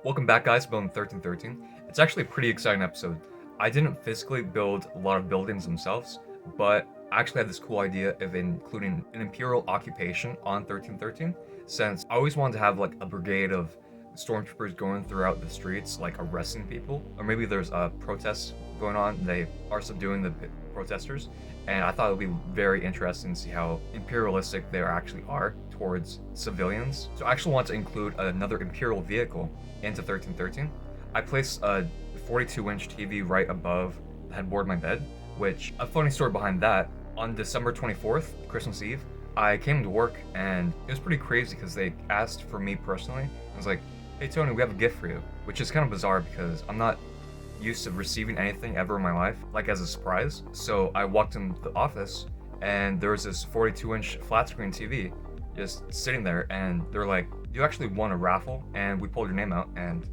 Welcome back, guys, to Building 1313. It's actually a pretty exciting episode. I didn't physically build a lot of buildings themselves, but I actually had this cool idea of including an imperial occupation on 1313, since I always wanted to have like a brigade of stormtroopers going throughout the streets, like arresting people, or maybe there's a protest going on, they are subduing the protesters, and I thought it would be very interesting to see how imperialistic they actually are towards civilians. So I actually want to include another imperial vehicle into 1313. I placed a 42-inch TV right above the headboard of my bed, which, a funny story behind that, on December 24th, Christmas Eve, I came to work and it was pretty crazy because they asked for me personally. It was like, hey Tony, we have a gift for you, which is kind of bizarre because I'm not used to receiving anything ever in my life, like as a surprise. So I walked in the office and there was this 42-inch flat screen TV just sitting there, and they're like, you actually won a raffle, and we pulled your name out, and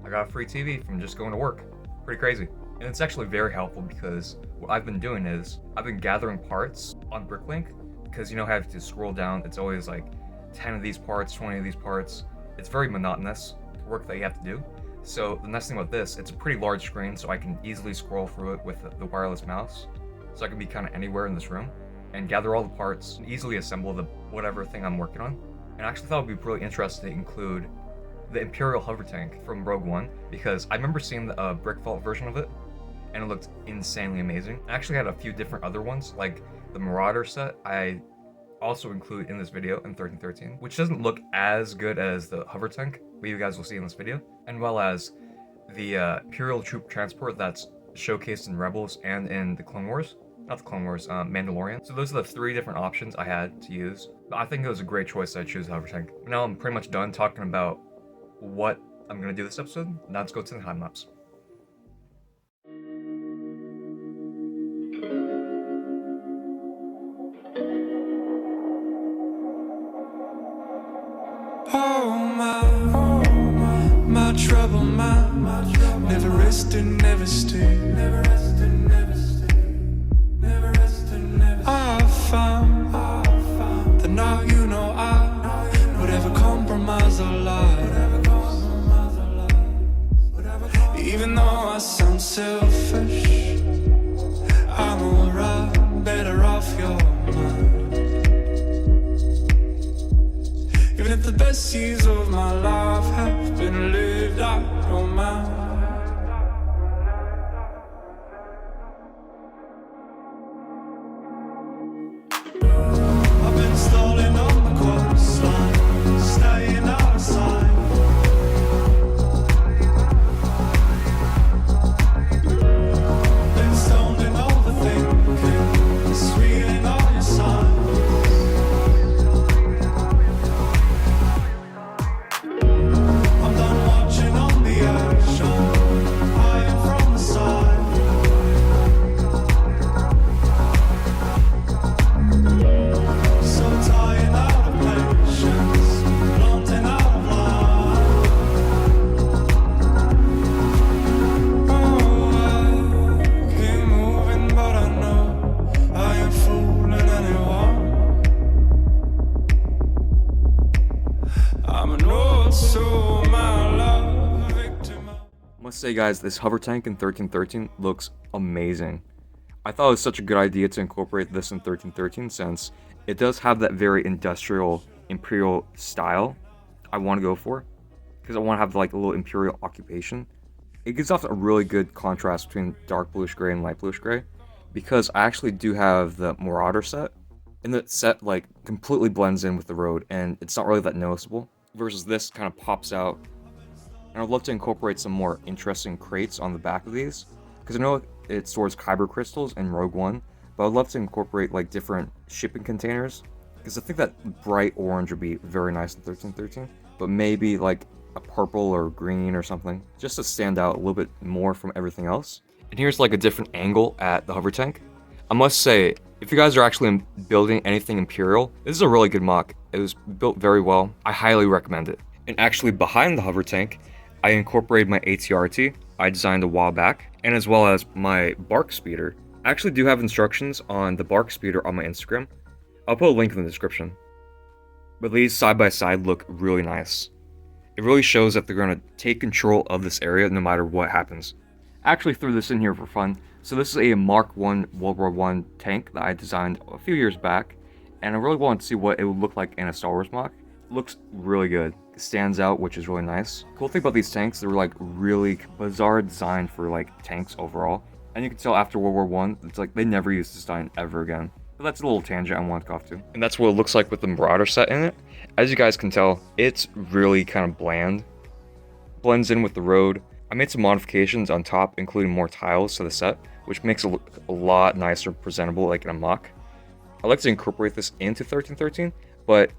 I got a free TV from just going to work. Pretty crazy. And it's actually very helpful because what I've been doing is I've been gathering parts on Bricklink, because you know how you have to scroll down, it's always like 10 of these parts, 20 of these parts. It's very monotonous work that you have to do. So the nice thing about this, it's a pretty large screen, so I can easily scroll through it with the wireless mouse. So I can be kind of anywhere in this room and gather all the parts and easily assemble the whatever thing I'm working on. And I actually thought it would be really interesting to include the Imperial hover tank from Rogue One, because I remember seeing the BrickVault version of it, and it looked insanely amazing. I actually had a few different other ones, like the Marauder set I also include in this video in 1313, which doesn't look as good as the hover tank, but you guys will see in this video, and well as the Imperial troop transport that's showcased in Rebels and in the Clone Wars. Not the Clone Wars, Mandalorian. So those are the three different options I had to use. But I think it was a great choice that I chose the hover tank. Now I'm pretty much done talking about what I'm gonna do this episode. Now let's go to the time lapse. Oh my trouble, never rested, never stay. I found that now you know I would ever compromise our lives. Even though I sound selfish, I'm alright, better off your mind. Even if the best years of my life have been lived, I don't mind. I've been stalling on the coastline, staying out of sight. Been stoned and overthinking, it's reading all your signs. I'm done watching on the ocean, high from the side. So tired out of patience, blunting out of line. Oh, I keep moving, but I know I ain't fooling anyone. I'm an old soul, my love, victim of... I must say, guys, this hover tank in 1313 looks amazing. I thought it was such a good idea to incorporate this in 1313 since it does have that very industrial imperial style I want to go for, because I want to have like a little imperial occupation. It gives off a really good contrast between dark bluish gray and light bluish gray, because I actually do have the Marauder set, and that set like completely blends in with the road and it's not really that noticeable, versus this kind of pops out. And I'd love to incorporate some more interesting crates on the back of these, because I know it stores kyber crystals in Rogue One, but I'd love to incorporate like different shipping containers, because I think that bright orange would be very nice in 1313, but maybe like a purple or green or something, just to stand out a little bit more from everything else. And here's like a different angle at the hover tank. I must say, if you guys are actually building anything Imperial, this is a really good mock. It was built very well. I highly recommend it. And actually behind the hover tank, I incorporated my ATRT I designed a while back, and as well as my bark speeder. I actually do have instructions on the bark speeder on my Instagram. I'll put a link in the description. But these side by side look really nice. It really shows that they're going to take control of this area no matter what happens. I actually threw this in here for fun. So this is a Mark I World War I tank that I designed a few years back, and I really wanted to see what it would look like in a Star Wars MOC. It looks really good. It stands out, which is really nice. Cool thing about these tanks, they're like really bizarre design for like tanks overall. And you can tell after World War I, it's like they never used this design ever again. But that's a little tangent I wanted to go off to. And that's what it looks like with the Marauder set in it. As you guys can tell, it's really kind of bland. Blends in with the road. I made some modifications on top, including more tiles to the set, which makes it look a lot nicer, presentable, like in a MOC. I like to incorporate this into 1313, but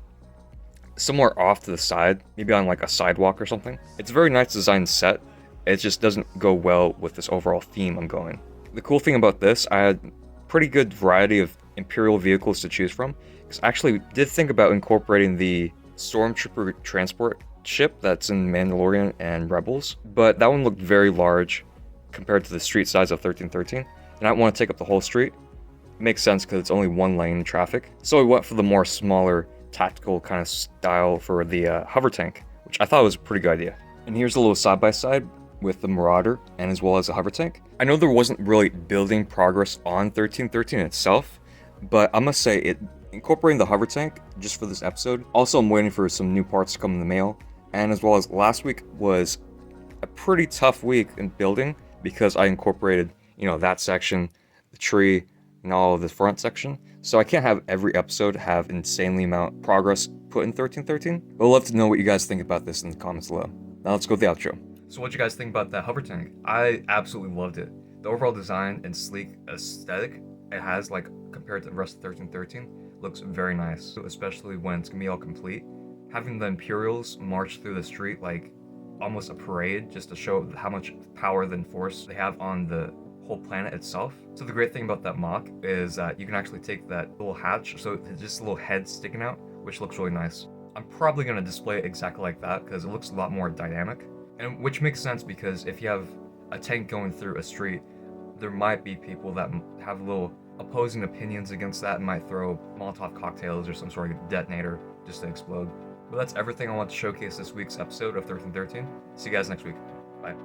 somewhere off to the side, maybe on like a sidewalk or something. It's a very nice design set. It just doesn't go well with this overall theme I'm going. The cool thing about this, I had pretty good variety of Imperial vehicles to choose from, because I actually did think about incorporating the Stormtrooper transport ship that's in Mandalorian and Rebels, but that one looked very large compared to the street size of 1313, and I don't want to take up the whole street. It makes sense because it's only one lane in traffic, so we went for the more smaller tactical kind of style for the hover tank, which I thought was a pretty good idea. And here's a little side-by-side with the Marauder and as well as the hover tank. I know there wasn't really building progress on 1313 itself, but I must say it incorporating the hover tank just for this episode. Also, I'm waiting for some new parts to come in the mail. And as well as last week was a pretty tough week in building because I incorporated, that section, the tree, and all of the front section. So I can't have every episode have insanely amount progress put in 1313. But I'd love to know what you guys think about this in the comments below. Now let's go to the outro. So what do you guys think about that hover tank? I absolutely loved it. The overall design and sleek aesthetic it has, like compared to the rest of 1313, looks very nice, especially when it's gonna be all complete. Having the Imperials march through the street like almost a parade just to show how much power and force they have on the whole planet itself. So the great thing about that MOC is that you can actually take that little hatch, so it's just a little head sticking out, which looks really nice. I'm probably going to display it exactly like that because it looks a lot more dynamic, and which makes sense because if you have a tank going through a street, there might be people that have little opposing opinions against that and might throw Molotov cocktails or some sort of detonator just to explode. But that's everything I want to showcase this week's episode of 1313. See you guys next week. Bye.